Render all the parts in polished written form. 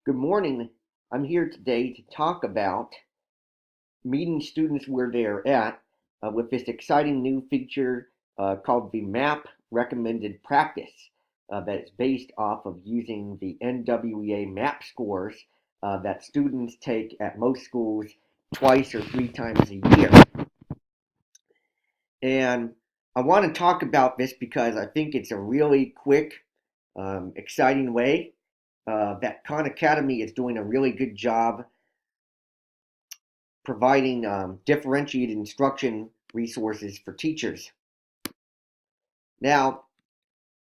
Good morning. I'm here today to talk about meeting students where they're at with this exciting new feature called the MAP Recommended Practice that is based off of using the NWEA MAP scores that students take at most schools twice or three times a year. And I want to talk about this because I think it's a really quick, exciting way that Khan Academy is doing a really good job providing differentiated instruction resources for teachers. Now,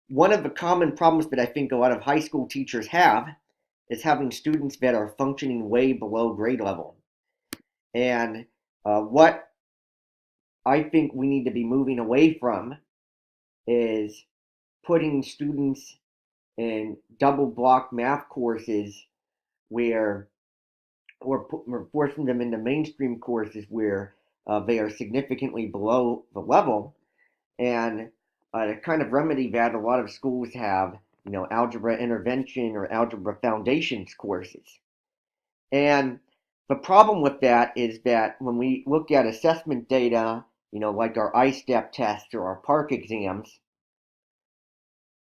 one of the common problems that I think a lot of high school teachers have is having students that are functioning way below grade level. And what I think we need to be moving away from is putting students in double block math courses where we're forcing them into mainstream courses where they are significantly below the level. And to kind of remedy that, a lot of schools have, algebra intervention or algebra foundations courses. And the problem with that is that when we look at assessment data, like our I-STEP tests or our PARCC exams,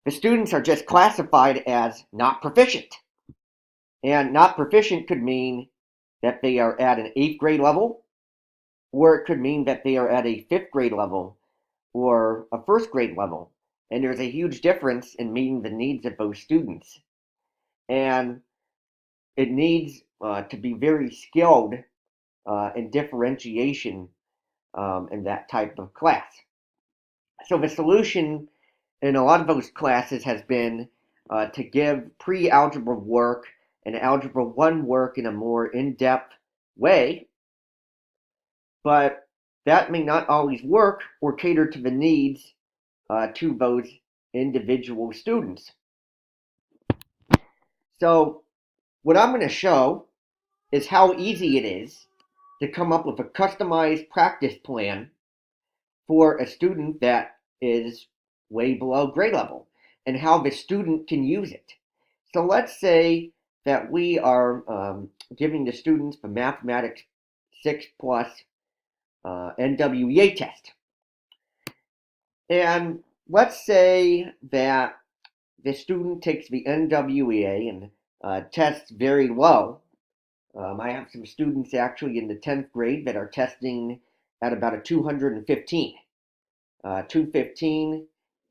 the students are just classified as not proficient. And not proficient could mean that they are at an 8th grade level, or it could mean that they are at a 5th grade level or a 1st grade level. And there's a huge difference in meeting the needs of those students. And it needs to be very skilled in differentiation in that type of class. So the solution in a lot of those classes has been to give pre-algebra work and algebra 1 work in a more in-depth way, but that may not always work or cater to the needs to those individual students. So what I'm going to show is how easy it is to come up with a customized practice plan for a student that is way below grade level and how the student can use it. So let's say that we are giving the students the Mathematics 6 plus NWEA test. And let's say that the student takes the NWEA and tests very low. I have some students actually in the 10th grade that are testing at about a 215. 215,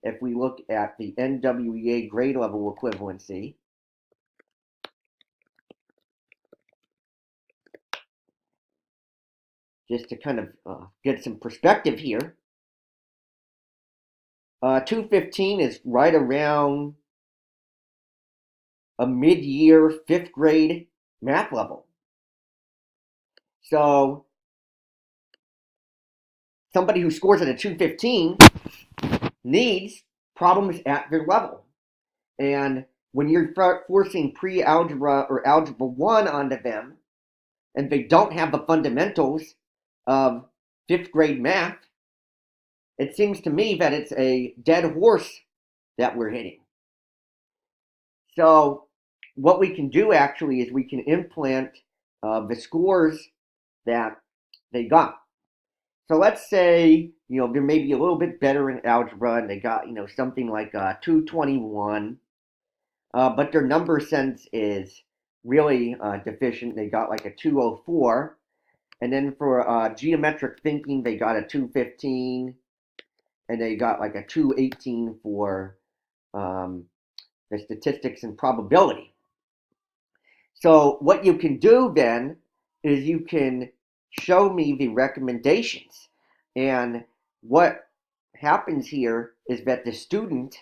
if we look at the NWEA grade level equivalency, just to kind of get some perspective here, 215 is right around a mid-year 5th grade math level. So somebody who scores at a 215 needs problems at their level. And when you're forcing pre-algebra or algebra 1 onto them, and they don't have the fundamentals of 5th grade math, it seems to me that it's a dead horse that we're hitting. So what we can do actually is we can implant the scores that they got. So let's say, they're maybe a little bit better in algebra and they got, something like 221, but their number sense is really deficient. They got like a 204. And then for geometric thinking, they got a 215. And they got like a 218 for the statistics and probability. So what you can do then is you can show me the recommendations. And what happens here is that the student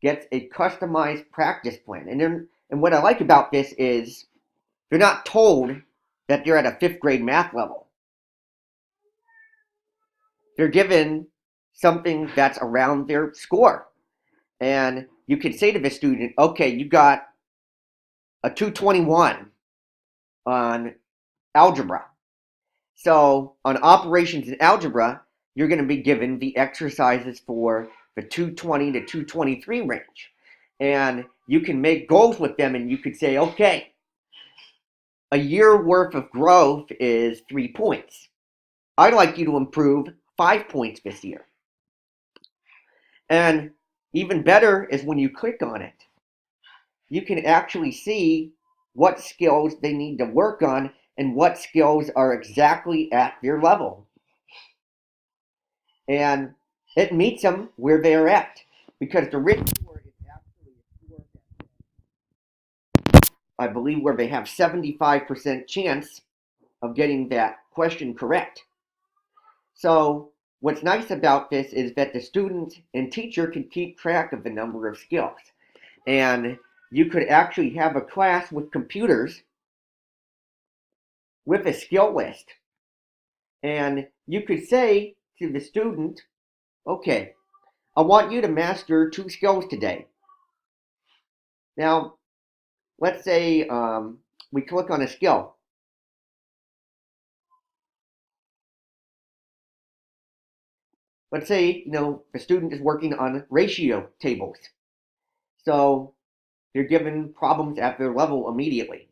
gets a customized practice plan. And what I like about this is they're not told that they're at a 5th grade math level. They're given something that's around their score. And you can say to the student, okay, you got a 221 on algebra. So on operations in algebra, you're going to be given the exercises for the 220 to 223 range. And you can make goals with them and you could say, okay, A year worth of growth is 3 points. I'd like you to improve 5 points this year. And even better is when you click on it, you can actually see what skills they need to work on and what skills are exactly at their level. And it meets them where they are at, because the written score is actually a score that, I believe, where they have 75% chance of getting that question correct. So what's nice about this is that the student and teacher can keep track of the number of skills. And you could actually have a class with computers with a skill list. And you could say to the student, okay, I want you to master 2 skills today. Now, let's say we click on a skill. Let's say, the student is working on ratio tables. So they're given problems at their level immediately.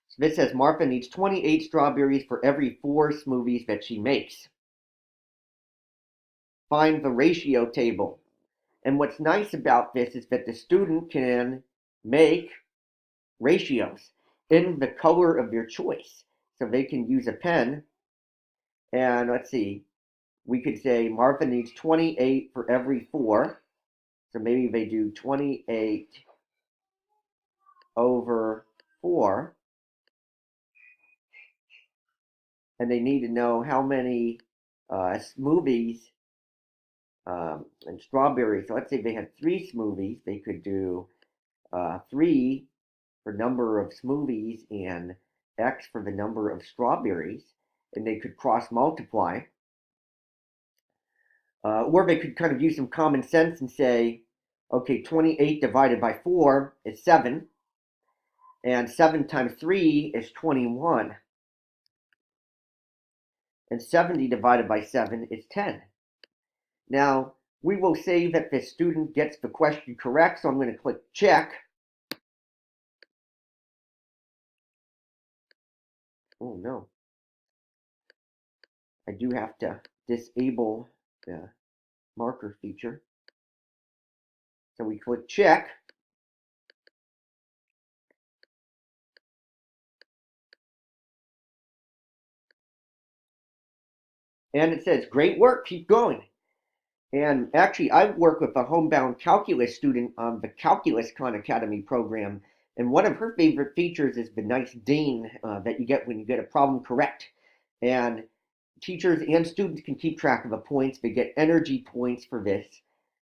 So this says Martha needs 28 strawberries for every 4 smoothies that she makes. Find the ratio table. And what's nice about this is that the student can make ratios in the color of their choice. So they can use a pen, and let's see, we could say Martha needs 28 for every 4. So maybe they do 28 over 4. And they need to know how many smoothies and strawberries. So let's say they had 3 smoothies. They could do 3 for number of smoothies and X for the number of strawberries. And they could cross multiply. Or they could kind of use some common sense and say, okay, 28 divided by 4 is 7. And 7 times 3 is 21. And 70 divided by 7 is 10. Now, we will say that the student gets the question correct, so I'm going to click check. Oh no. I do have to disable the marker feature. So we click check. And it says, great work, keep going. And actually, I work with a homebound calculus student on the Calculus Khan Academy program. And one of her favorite features is the nice ding that you get when you get a problem correct. And teachers and students can keep track of the points. They get energy points for this.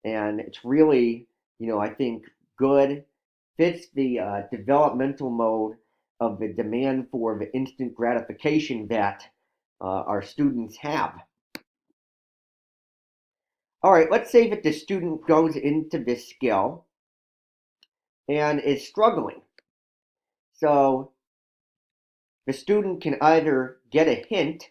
And it's really, I think good, fits the developmental mode of the demand for the instant gratification that our students have. All right, let's say that the student goes into this skill and is struggling. So the student can either get a hint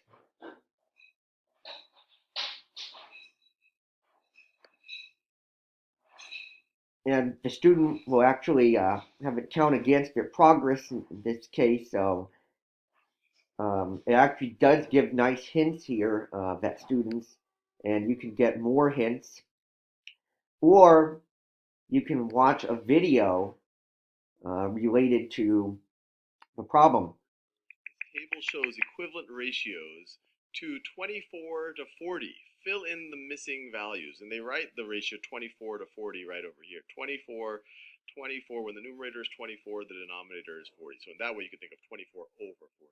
and the student will actually have it count against their progress in this case. So it actually does give nice hints here that students, and you can get more hints, or you can watch a video related to the problem. The table shows equivalent ratios to 24 to 40. Fill in the missing values. And they write the ratio 24 to 40 right over here. 24, 24, when the numerator is 24, the denominator is 40. So in that way you can think of 24 over 40.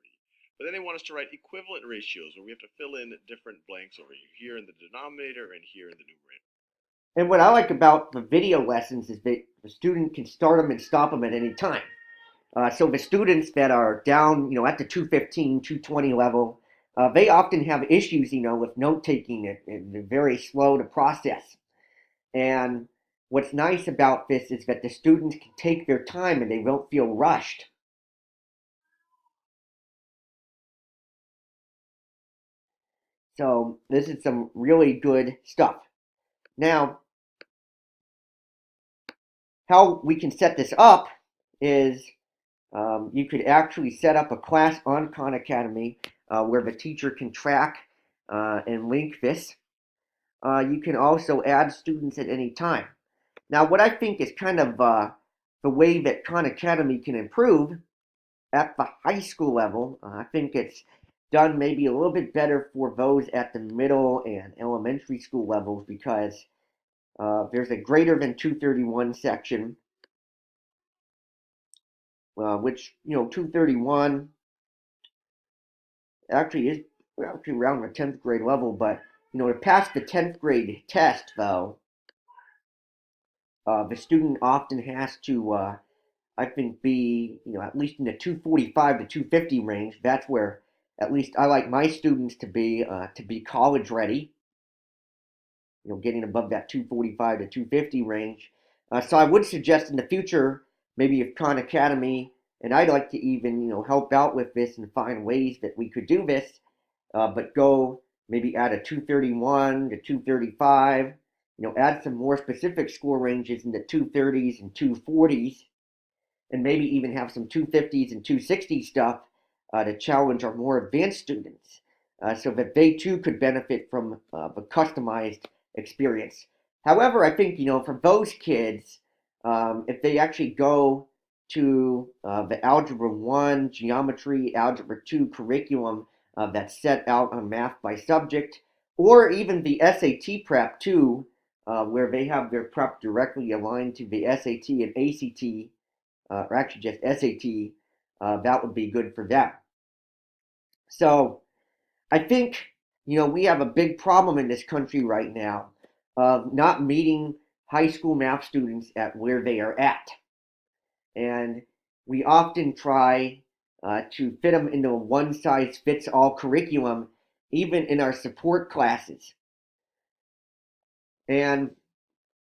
But then they want us to write equivalent ratios where we have to fill in different blanks over here in the denominator and here in the numerator. And what I like about the video lessons is that the student can start them and stop them at any time. So the students that are down, at the 215, 220 level, they often have issues, with note taking. They're very slow to process. And what's nice about this is that the students can take their time and they won't feel rushed. So this is some really good stuff. Now, how we can set this up is You could actually set up a class on Khan Academy where the teacher can track and link this. You can also add students at any time. Now, what I think is kind of the way that Khan Academy can improve at the high school level, I think it's done maybe a little bit better for those at the middle and elementary school levels because there's a greater than 231 section, which, 231 actually is actually around the 10th grade level, but, to pass the 10th grade test, though, the student often has to, I think, be, at least in the 245 to 250 range. That's where, at least, I like my students to be college ready, getting above that 245 to 250 range. So I would suggest in the future, maybe if Khan Academy, and I'd like to even, help out with this and find ways that we could do this, but go maybe add a 231 to 235, add some more specific score ranges in the 230s and 240s, and maybe even have some 250s and 260 stuff to challenge our more advanced students so that they too could benefit from the customized experience. However, I think, for those kids, if they actually go to the Algebra 1, Geometry, Algebra 2 curriculum that's set out on math by subject, or even the SAT prep too, where they have their prep directly aligned to the SAT and ACT, or actually just SAT, that would be good for them. So I think, we have a big problem in this country right now of not meeting high school math students at where they are at. And we often try to fit them into a one size fits all curriculum, even in our support classes. And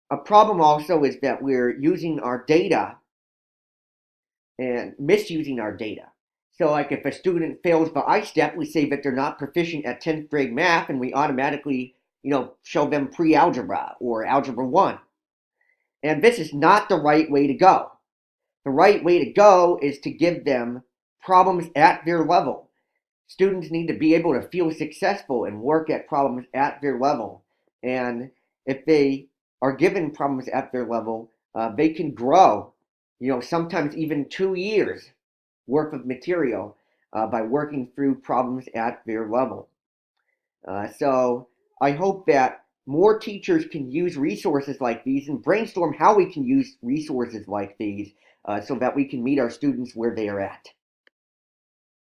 a problem also is that we're using our data and misusing our data. So, like if a student fails the I-step, we say that they're not proficient at 10th grade math, and we automatically, show them pre-algebra or algebra 1. And this is not the right way to go. The right way to go is to give them problems at their level. Students need to be able to feel successful and work at problems at their level. And if they are given problems at their level, they can grow, sometimes even 2 years worth of material by working through problems at their level. So I hope that more teachers can use resources like these and brainstorm how we can use resources like these so that we can meet our students where they are at.